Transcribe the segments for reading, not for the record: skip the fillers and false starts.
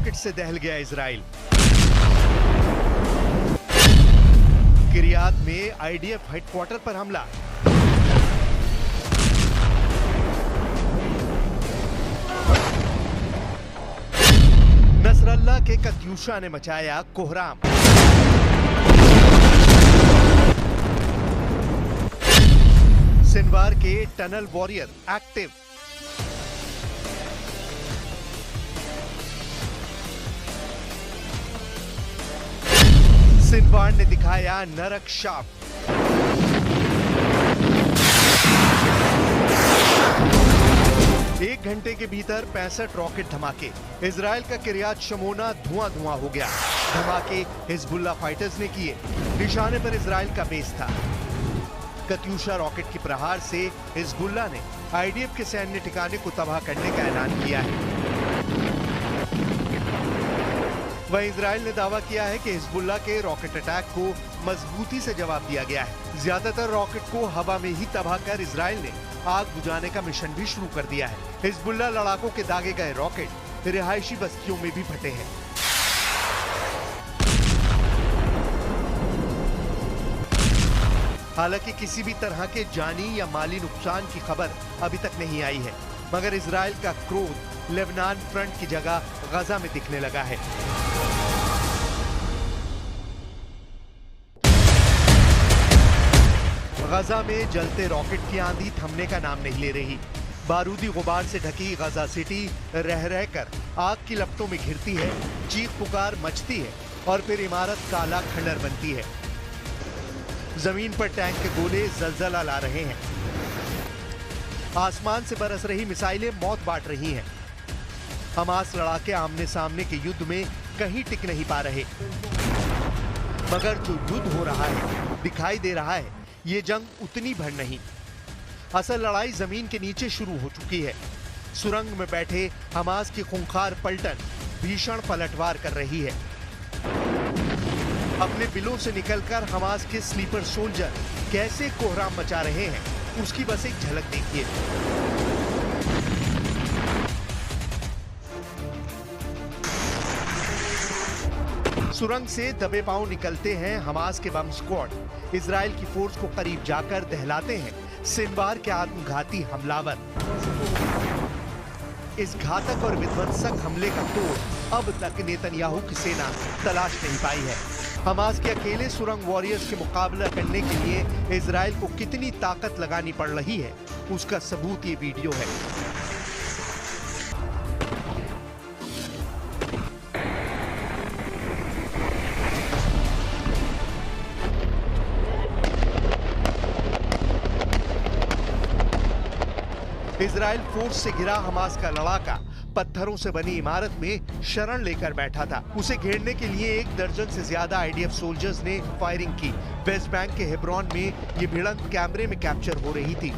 Rocket से दहल गया Israel. किरियात में आईडीएफ हेडक्वार्टर पर हमला। नसरल्ला के कत्यूशा ने मचाया कोहराम। सिनवार के टनल वॉरियर एक्टिव। सिनवार ने दिखाया नरक शाप। एक घंटे के भीतर 65 रॉकेट धमाके। इजराइल का किरियात शमोना धुआं धुआं हो गया। धमाके हिजबुल्लाह फाइटर्स ने किए। निशाने पर इजराइल का बेस था। कत्यूशा रॉकेट की प्रहार से हिजबुल्लाह ने आईडीएफ के सैन्य ठिकाने को तबाह करने का ऐलान किया है। वहीं इजराइल ने दावा किया है कि हिजबुल्लाह के रॉकेट अटैक को मजबूती से जवाब दिया गया है। ज्यादातर रॉकेट को हवा में ही तबाह कर इजराइल ने आग बुझाने का मिशन भी शुरू कर दिया है। हिजबुल्लाह लड़ाकों के दागे गए रॉकेट रिहायशी बस्तियों में भी फटे हैं। हालांकि किसी भी तरह के जानी या माली नुकसान की खबर अभी तक नहीं आई है, मगर इजराइल का क्रोध लेबनान फ्रंट की जगह गजा में दिखने लगा है। गजा में जलते रॉकेट की आंधी थमने का नाम नहीं ले रही। बारूदी गुबार से ढकी गजा सिटी रह रहकर आग की लपटों में घिरती है, चीख पुकार मचती है और फिर इमारत काला खंडर बनती है। जमीन पर टैंक के गोले जलजला ला रहे हैं। आसमान से बरस रही मिसाइलें मौत बांट रही हैं। हमास लड़ाके आमने सामने के युद्ध में कहीं टिक नहीं पा रहे, मगर जो युद्ध हो रहा है, दिखाई दे रहा है, ये जंग उतनी भर नहीं। असल लड़ाई जमीन के नीचे शुरू हो चुकी है। सुरंग में बैठे हमास की खूंखार पलटन भीषण पलटवार कर रही है। अपने बिलों से निकलकर हमास के स्लीपर सोल्जर कैसे कोहराम मचा रहे हैं, उसकी बस एक झलक देखिए। सुरंग से दबे पांव निकलते हैं हमास के बम स्क्वाड। इजराइल की फोर्स को करीब जाकर दहलाते हैं सिनवार के आत्मघाती हमलावर। इस घातक और विध्वंसक हमले का तोड़ अब तक नेतन्याहू की सेना तलाश नहीं पाई है। हमास के अकेले सुरंग वॉरियर्स के मुकाबला करने के लिए इजराइल को कितनी ताकत लगानी पड़ रही है, उसका सबूत ये वीडियो है। इजराइल फोर्स से घिरा हमास का लड़ाका पत्थरों से बनी इमारत में शरण लेकर बैठा था। उसे घेरने के लिए 1 दर्जन से ज्यादा आईडीएफ सोल्जर्स ने फायरिंग की। वेस्ट बैंक के हेब्रोन में ये भिड़ंत कैमरे में कैप्चर हो रही थी।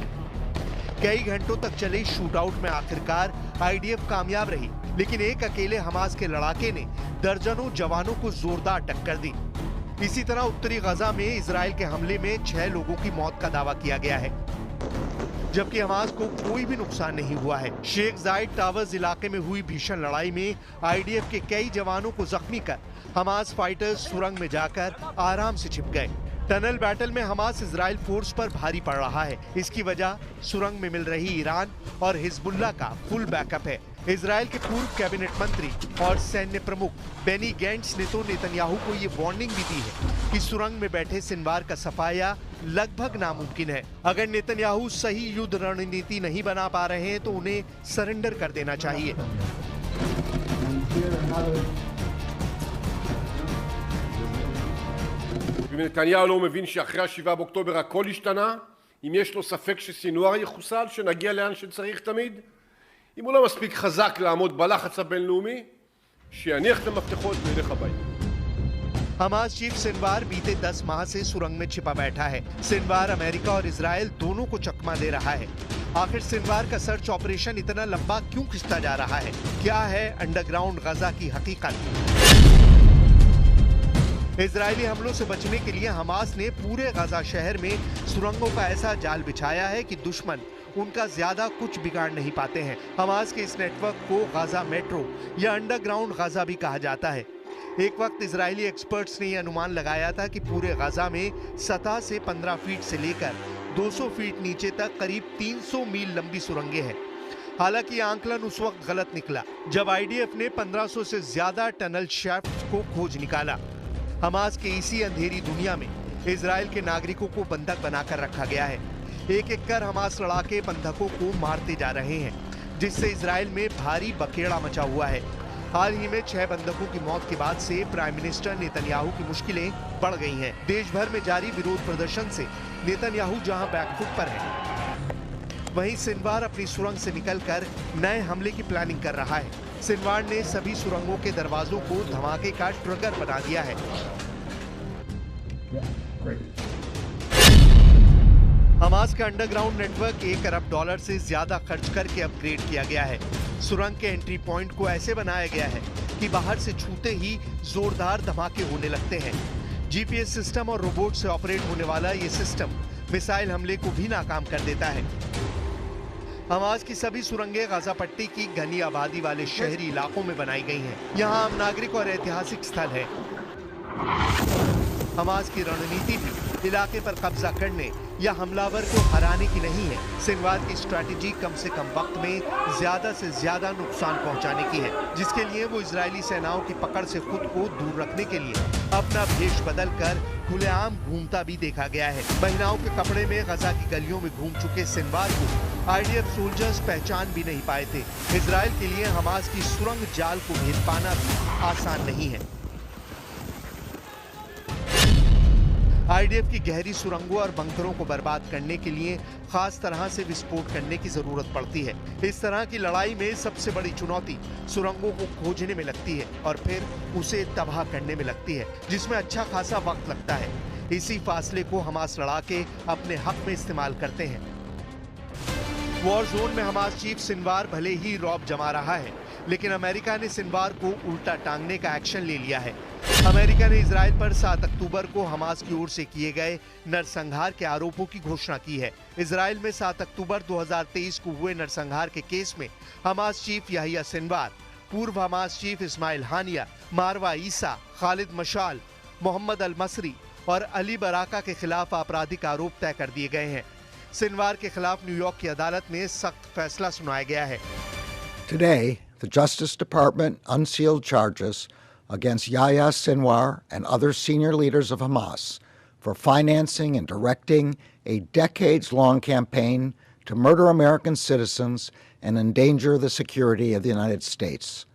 कई घंटों तक चले शूटआउट में आखिरकार आईडीएफ कामयाब रही, लेकिन एक अकेले हमास के लड़ाके ने दर्जनों जवानों को जोरदार टक्कर दी। इसी तरह उत्तरी गजा में इजराइल के हमले में 6 लोगों की मौत का दावा किया गया है, जबकि हमास को कोई भी नुकसान नहीं हुआ है। शेख जायद टावर्स इलाके में हुई भीषण लड़ाई में आईडीएफ के कई जवानों को जख्मी कर हमास फाइटर्स सुरंग में जाकर आराम से छिप गए। टनल बैटल में हमास इजराइल फोर्स पर भारी पड़ रहा है। इसकी वजह सुरंग में मिल रही ईरान और हिजबुल्लाह का फुल बैकअप है। इजराइल के पूर्व कैबिनेट मंत्री और सैन्य प्रमुख बेनी गैंट्स ने तो नेतन्याहू को ये वार्निंग भी दी है कि सुरंग में बैठे सिनवार का सफाया लगभग नामुमकिन है। अगर नेतन्याहू सही युद्ध रणनीति नहीं बना पा रहे हैं तो उन्हें सरेंडर कर देना चाहिए। אם נתניהו לא מבין שאחרי ה7 באוקטובר הכל השתנה, אם יש לו ספק שסינואר יחוסל, שנגיע לאן שצריך תמיד, אם הוא לא מספיק חזק לעמוד בלחץ הבינלאומי, שיניח את המפתחות וילך הביתה. हमास चीफ सिनवार बीते 10 माह से सुरंग में छिपा बैठा है। सिनवार अमेरिका और इजराइल दोनों को चकमा दे रहा है। आखिर सिनवार का सर्च ऑपरेशन इतना लंबा क्यों खिंचता जा रहा है? क्या है अंडरग्राउंड गजा की हकीकत? इजरायली हमलों से बचने के लिए हमास ने पूरे गजा शहर में सुरंगों का ऐसा जाल बिछाया है कि दुश्मन उनका ज्यादा कुछ बिगाड़ नहीं पाते हैं। हमास के इस नेटवर्क को गाजा मेट्रो या अंडरग्राउंड गाजा भी कहा जाता है। एक वक्त इजरायली एक्सपर्ट्स ने यह अनुमान लगाया था कि पूरे गाजा में सतह से 15 फीट से लेकर 200 फीट नीचे तक करीब 300 मील लंबी सुरंगें हैं। हालांकि यह आंकलन उस वक्त गलत निकला जब आईडीएफ ने 1500 से ज्यादा टनल शैफ्ट को खोज निकाला। हमास के इसी अंधेरी दुनिया में इजराइल के नागरिकों को बंधक बनाकर रखा गया है। एक एक कर हमास लड़ाके बंधकों को मारते जा रहे हैं, जिससे इजराइल में भारी बखेड़ा मचा हुआ है। हाल ही में 6 बंधकों की मौत के बाद से प्राइम मिनिस्टर नेतन्याहू की मुश्किलें बढ़ गई हैं। देश भर में जारी विरोध प्रदर्शन से नेतन्याहू जहां बैकफुट पर है, वहीं सिनवार अपनी सुरंग से निकलकर नए हमले की प्लानिंग कर रहा है। सिनवार ने सभी सुरंगों के दरवाजों को धमाके का ट्रिगर बना दिया है। हमास का अंडरग्राउंड नेटवर्क $1 अरब से ज्यादा खर्च करके अपग्रेड किया गया है। सुरंग के एंट्री पॉइंट को ऐसे बनाया गया है कि बाहर से छूते ही जोरदार धमाके होने लगते हैं। जीपीएस सिस्टम और रोबोट से ऑपरेट होने वाला ये सिस्टम मिसाइल हमले को भी नाकाम कर देता है। हमास की सभी सुरंगें गाजा पट्टी की घनी आबादी वाले शहरी इलाकों में बनाई गई हैं। यहाँ आम नागरिक और ऐतिहासिक स्थल है। हमास की रणनीति भी इलाके पर कब्जा करने या हमलावर को हराने की नहीं है। सिनवार की स्ट्रैटेजी कम से कम वक्त में ज्यादा से ज्यादा नुकसान पहुंचाने की है, जिसके लिए वो इजरायली सेनाओं की पकड़ से खुद को दूर रखने के लिए अपना भेष बदलकर खुलेआम घूमता भी देखा गया है। महिलाओं के कपड़े में गजा की गलियों में घूम चुके सिनवार को आईडीएफ सोल्जर्स पहचान भी नहीं पाए थे। इजराइल के लिए हमास की सुरंग जाल को भेद पाना भी आसान नहीं है। आईडीएफ की गहरी सुरंगों और बंकरों को बर्बाद करने के लिए खास तरह से विस्फोट करने की जरूरत पड़ती है। इस तरह की लड़ाई में सबसे बड़ी चुनौती सुरंगों को खोजने में लगती है और फिर उसे तबाह करने में लगती है, जिसमें अच्छा खासा वक्त लगता है। इसी फासले को हमास लड़ाके अपने हक में इस्तेमाल करते हैं। वॉर जोन में हमास चीफ सिनवार भले ही रौब जमा रहा है, लेकिन अमेरिका ने सिनवार को उल्टा टांगने का एक्शन ले लिया है। अमेरिका ने इजराइल पर 7 अक्टूबर को हमास की ओर से किए गए नरसंहार के आरोपों की घोषणा की है। इजराइल में 7 अक्टूबर 2023 को हुए नरसंहार के केस में हमास चीफ याहिया सिनवार, पूर्व हमास चीफ इस्माइल हानिया, मारवा ईसा, खालिद मशाल, मोहम्मद अल मसरी और अली बराका के खिलाफ आपराधिक आरोप तय कर दिए गए हैं। सिनवार के खिलाफ न्यूयॉर्क की अदालत में सख्त फैसला सुनाया गया है। Today, the Justice Department unsealed charges against Yahya Sinwar and other senior leaders of Hamas for financing and directing a decades-long campaign to murder American citizens and endanger the security of the United States.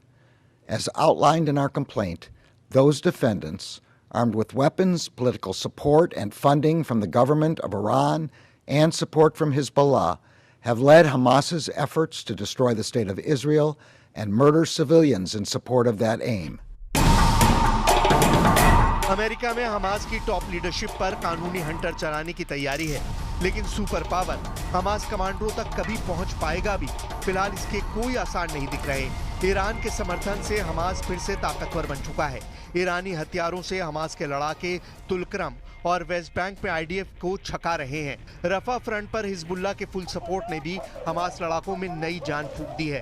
As outlined in our complaint, those defendants, armed with weapons, political support, and funding from the government of Iran and support from Hezbollah, have led Hamas's efforts to destroy the state of Israel and murder civilians in support of that aim. America में Hamas की top leadership पर कानूनी Hunter चलाने की तैयारी है, लेकिन super power Hamas कमांडरों तक कभी पहुंच पाएगा भी, फिलहाल इसके कोई आसार नहीं दिख रहे। ईरान के समर्थन से हमास फिर से ताकतवर बन चुका है। ईरानी हथियारों से हमास के लड़ाके तुलकरम और वेस्ट बैंक में आईडीएफ को छका रहे हैं। रफा फ्रंट पर हिजबुल्लाह के फुल सपोर्ट ने भी हमास लड़ाकों में नई जान फूंक दी है।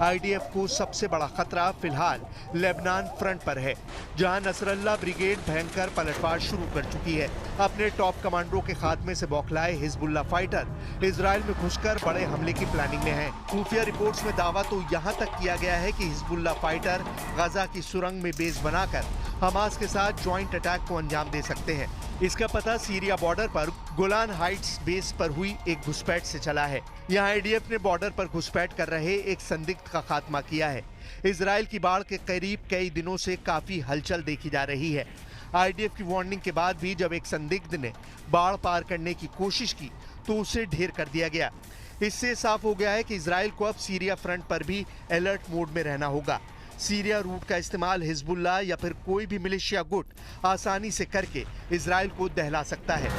आईडीएफ को सबसे बड़ा खतरा फिलहाल लेबनान फ्रंट पर है, जहां नसरल्ला ब्रिगेड भयंकर पलटवार शुरू कर चुकी है। अपने टॉप कमांडरों के खात्मे से बौखलाए हिजबुल्लाह फाइटर इजराइल में घुसकर बड़े हमले की प्लानिंग में हैं। खुफिया रिपोर्ट्स में दावा तो यहां तक किया गया है कि हिजबुल्लाह फाइटर गाजा की सुरंग में बेस बनाकर हमास के साथ ज्वाइंट अटैक को अंजाम दे सकते हैं। इसका पता सीरिया बॉर्डर पर गोलान हाइट्स बेस पर हुई एक घुसपैठ से चला है। यहाँ आईडीएफ ने बॉर्डर पर घुसपैठ कर रहे एक संदिग्ध का खात्मा किया है। इजराइल की बाढ़ के करीब कई दिनों से काफी हलचल देखी जा रही है। आईडीएफ की वार्निंग के बाद भी जब एक संदिग्ध ने बाढ़ पार करने की कोशिश की तो उसे ढेर कर दिया गया। इससे साफ हो गया है कि इजराइल को अब सीरिया फ्रंट पर भी अलर्ट मोड में रहना होगा। सीरिया रूट का इस्तेमाल हिजबुल्लाह या फिर कोई भी मिलिशिया गुट आसानी से करके इजराइल को दहला सकता है।